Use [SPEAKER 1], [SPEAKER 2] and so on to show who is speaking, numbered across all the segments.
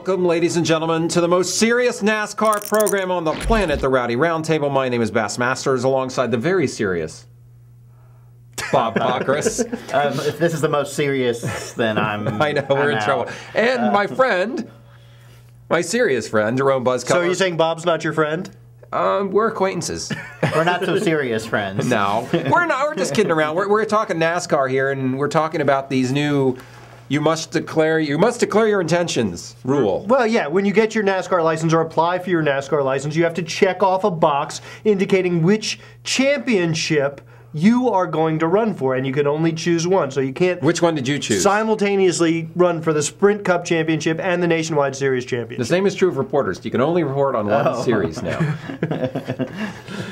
[SPEAKER 1] Welcome, ladies and gentlemen, to the most serious NASCAR program on the planet, the Rowdy Roundtable. My name is Bass Masters, alongside the very serious Bob Pockrass.
[SPEAKER 2] If this is the most serious, then
[SPEAKER 1] I know, we're in trouble. And my friend, my serious friend, Jerome Buzz Cutler.
[SPEAKER 3] So are you saying Bob's not your friend?
[SPEAKER 1] We're acquaintances.
[SPEAKER 2] We're not so serious friends.
[SPEAKER 1] No, we're not. We're just kidding around. We're talking NASCAR here, and we're talking about these new you must declare your intentions rule.
[SPEAKER 3] Well, yeah, when you get your NASCAR license or apply for your NASCAR license, you have to check off a box indicating which championship you are going to run for, and you can only choose one. So you can't.
[SPEAKER 1] Which one did you choose?
[SPEAKER 3] Simultaneously run for the Sprint Cup Championship and the Nationwide Series Championship.
[SPEAKER 1] The same is true of reporters. You can only report on one series now.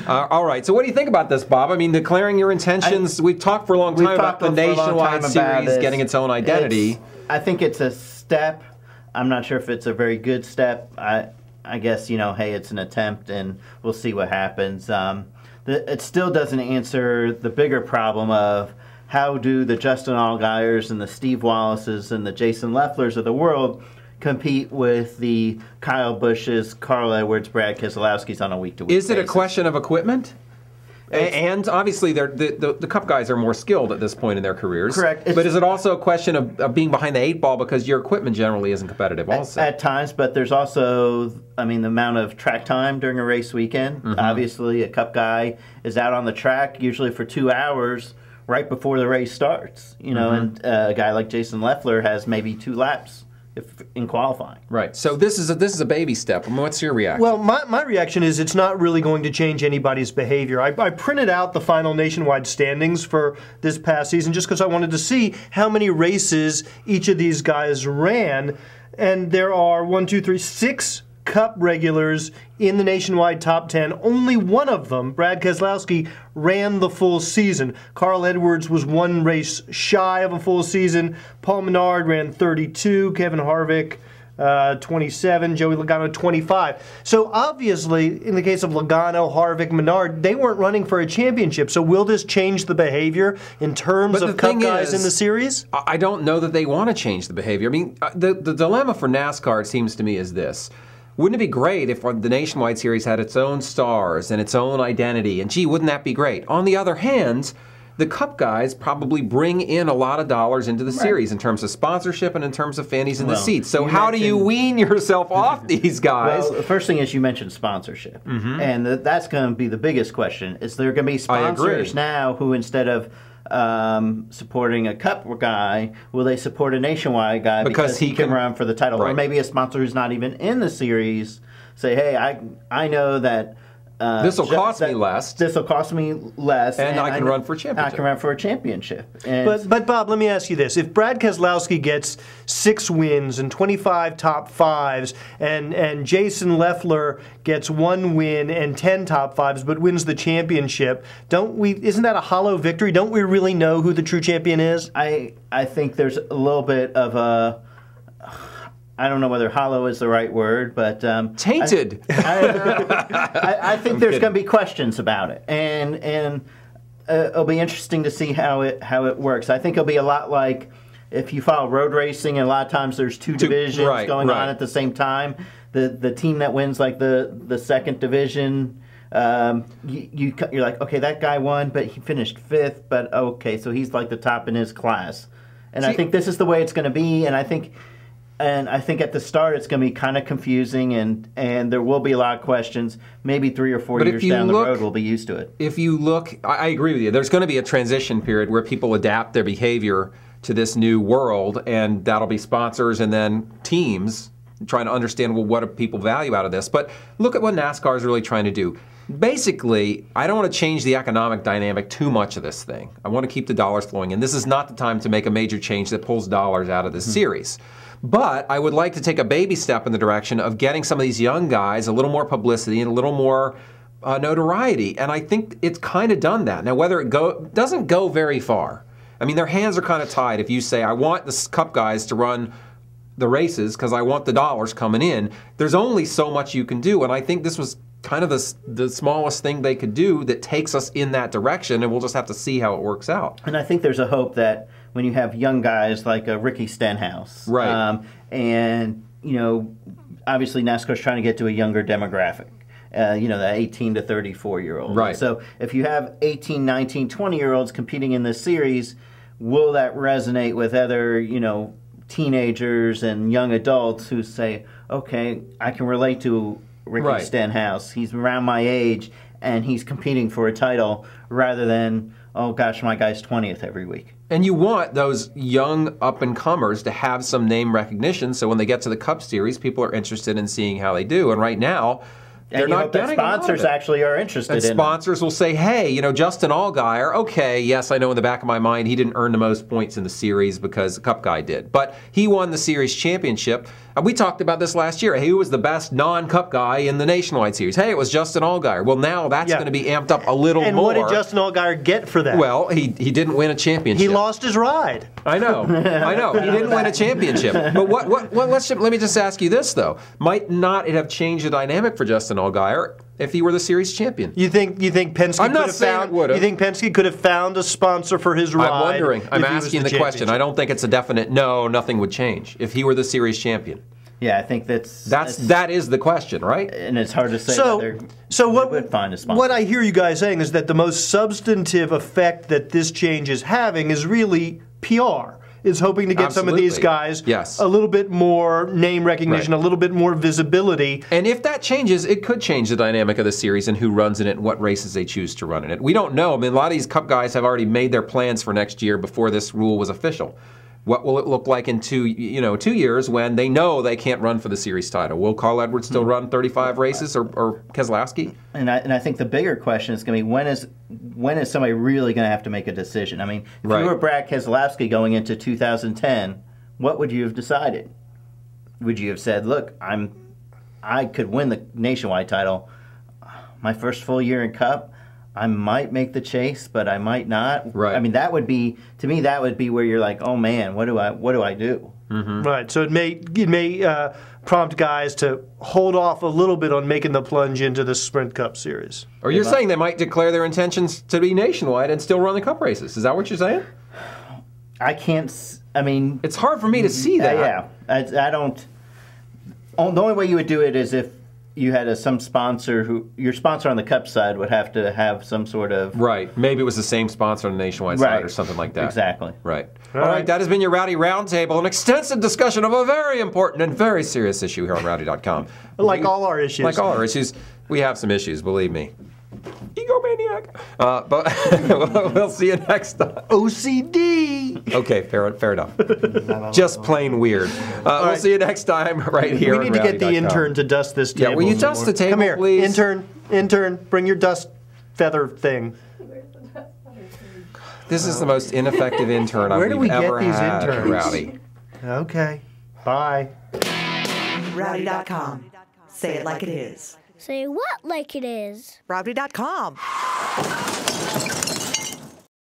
[SPEAKER 1] All right. So what do you think about this, Bob? I mean, declaring your intentions. We've talked for a long time about the Nationwide Series getting its own identity.
[SPEAKER 2] I think it's a step. I'm not sure if it's a very good step. I guess, hey, it's an attempt, and we'll see what happens. It still doesn't answer the bigger problem of how do the Justin Allgaiers and the Steve Wallaces and the Jason Lefflers of the world compete with the Kyle Busch's, Carl Edwards, Brad Keselowski's on a week-to-week basis.
[SPEAKER 1] Is it a question of equipment? And obviously, the Cup guys are more skilled at this point in their careers.
[SPEAKER 2] Correct.
[SPEAKER 1] But is it also a question of being behind the 8 ball because your equipment generally isn't competitive also?
[SPEAKER 2] At times, but there's also, the amount of track time during a race weekend. Mm-hmm. Obviously, a Cup guy is out on the track usually for 2 hours right before the race starts. And a guy like Jason Leffler has maybe 2 laps in qualifying.
[SPEAKER 1] Right. So this is a baby step. What's your reaction?
[SPEAKER 3] Well, my reaction is it's not really going to change anybody's behavior. I printed out the final nationwide standings for this past season just because I wanted to see how many races each of these guys ran. And there are 6 Cup regulars in the nationwide top 10. Only one of them, Brad Keselowski, ran the full season. Carl Edwards was 1 race shy of a full season. Paul Menard ran 32. Kevin Harvick 27. Joey Logano 25. So obviously, in the case of Logano, Harvick, Menard, they weren't running for a championship. So will this change the behavior in terms of Cup guys in the series?
[SPEAKER 1] I don't know that they want to change the behavior. I mean, the dilemma for NASCAR, it seems to me, is this. Wouldn't it be great if the Nationwide Series had its own stars and its own identity? And gee, wouldn't that be great? On the other hand, the Cup guys probably bring in a lot of dollars into the series in terms of sponsorship and in terms of fannies in the seats. So how do you wean yourself off these guys?
[SPEAKER 2] Well, the first thing is you mentioned sponsorship. Mm-hmm. And that's going to be the biggest question. Is there going to be sponsors now who, instead of supporting a Cup guy, will they support a Nationwide guy because he can run for the title? Right. Or maybe a sponsor who's not even in the series say, hey, I know that
[SPEAKER 1] this will cost me less.
[SPEAKER 2] This will cost me less.
[SPEAKER 1] And I can run for a championship.
[SPEAKER 2] I can run for a championship.
[SPEAKER 3] But Bob, let me ask you this. If Brad Keselowski gets 6 wins and 25 top 5s, and Jason Leffler gets 1 win and 10 top 5s, but wins the championship, isn't that a hollow victory? Don't we really know who the true champion is?
[SPEAKER 2] I think there's a little bit of a... I don't know whether hollow is the right word, but...
[SPEAKER 1] tainted!
[SPEAKER 2] I think there's going to be questions about it, and it'll be interesting to see how it works. I think it'll be a lot like if you follow road racing, and a lot of times there's 2 divisions going on at the same time. The team that wins like the second division, you're like, okay, that guy won, but he finished 5th, but okay, so he's like the top in his class. And I think this is the way it's going to be, and I think at the start it's going to be kind of confusing, and there will be a lot of questions. Maybe 3 or 4 years down the road we'll be used to it.
[SPEAKER 1] If you look, I agree with you. There's going to be a transition period where people adapt their behavior to this new world, and that'll be sponsors and then teams trying to understand, well, what do people value out of this? But look at what NASCAR is really trying to do. Basically, I don't want to change the economic dynamic too much of this thing. I want to keep the dollars flowing, and this is not the time to make a major change that pulls dollars out of this series. But I would like to take a baby step in the direction of getting some of these young guys a little more publicity and a little more notoriety. And I think it's kind of done that. Now, whether it doesn't go very far. I mean, their hands are kind of tied. If you say, I want the Cup guys to run the races because I want the dollars coming in, there's only so much you can do. And I think this was kind of the smallest thing they could do that takes us in that direction, and we'll just have to see how it works out.
[SPEAKER 2] And I think there's a hope that when you have young guys like Ricky Stenhouse,
[SPEAKER 1] right.
[SPEAKER 2] And obviously NASCAR's trying to get to a younger demographic. The 18 to 34-year-old.
[SPEAKER 1] Right.
[SPEAKER 2] So if you have 18, 19, 20-year-olds competing in this series, will that resonate with other, teenagers and young adults who say, okay, I can relate to Ricky Stenhouse. He's around my age, and he's competing for a title, rather than, oh gosh, my guy's 20th every week.
[SPEAKER 1] And you want those young up-and-comers to have some name recognition, so when they get to the Cup Series, people are interested in seeing how they do. And right now, they're not getting a lot of it.
[SPEAKER 2] Sponsors actually are interested in it.
[SPEAKER 1] And sponsors will say, hey, Justin Allgaier, okay, yes, I know in the back of my mind he didn't earn the most points in the series because the Cup guy did. But he won the series championship. And we talked about this last year. Hey, who was the best non-Cup guy in the Nationwide Series? Hey, it was Justin Allgaier. Well, now that's going to be amped up a little more.
[SPEAKER 3] And what did Justin Allgaier get for that?
[SPEAKER 1] Well, he didn't win a championship.
[SPEAKER 3] He lost his ride.
[SPEAKER 1] I know. He didn't win a championship. But let me just ask you this, though. Might not it have changed the dynamic for Justin Allgaier if he were the series champion?
[SPEAKER 3] You think Penske could have found a sponsor for his ride?
[SPEAKER 1] I'm wondering. I'm asking the question. I don't think it's a definite no, nothing would change if he were the series champion.
[SPEAKER 2] Yeah, I think that
[SPEAKER 1] is the question, right?
[SPEAKER 2] And it's hard to say whether
[SPEAKER 3] what
[SPEAKER 2] would find a sponsor.
[SPEAKER 3] What I hear you guys saying is that the most substantive effect that this change is having is really PR. Is hoping to get some of these guys a little bit more name recognition, a little bit more visibility.
[SPEAKER 1] And if that changes, it could change the dynamic of the series and who runs in it and what races they choose to run in it. We don't know. I mean, a lot of these Cup guys have already made their plans for next year before this rule was official. What will it look like in 2 years when they know they can't run for the series title? Will Carl Edwards still run 35 races or Keselowski?
[SPEAKER 2] And I think the bigger question is going to be when is somebody really going to have to make a decision? I mean, if you were Brad Keselowski going into 2010, what would you have decided? Would you have said, look, I could win the Nationwide title, my first full year in Cup, I might make the chase, but I might not.
[SPEAKER 1] Right.
[SPEAKER 2] I mean, that would be where you're like, oh man, what do I do?
[SPEAKER 1] Mm-hmm.
[SPEAKER 3] Right. So it may prompt guys to hold off a little bit on making the plunge into the Sprint Cup Series.
[SPEAKER 1] Or you're saying they might declare their intentions to be nationwide and still run the Cup races. Is that what you're saying?
[SPEAKER 2] I can't. I mean,
[SPEAKER 1] it's hard for me to see that.
[SPEAKER 2] Yeah. I don't. The only way you would do it is if you had some sponsor your sponsor on the Cup side would have to have some sort of...
[SPEAKER 1] Right. Maybe it was the same sponsor on the Nationwide side or something like that.
[SPEAKER 2] Exactly.
[SPEAKER 1] Right. All right. That has been your Rowdy Roundtable, an extensive discussion of a very important and very serious issue here on Rowdy.com.
[SPEAKER 3] Like all our issues.
[SPEAKER 1] Like all our issues. We have some issues, believe me. Egomaniac. But we'll see you next time.
[SPEAKER 3] OCD.
[SPEAKER 1] Okay, fair enough. Just plain weird. We'll see you next time right here.
[SPEAKER 3] We need to get the intern to dust this table.
[SPEAKER 1] Yeah, will you dust the table,
[SPEAKER 3] Come here,
[SPEAKER 1] please?
[SPEAKER 3] Intern, bring your dust feather thing.
[SPEAKER 1] This is the most ineffective intern I've ever had, Rowdy.
[SPEAKER 3] Okay, bye.
[SPEAKER 4] Rowdy.com. Say it like it is.
[SPEAKER 5] Say what like it is?
[SPEAKER 4] Rowdy.com.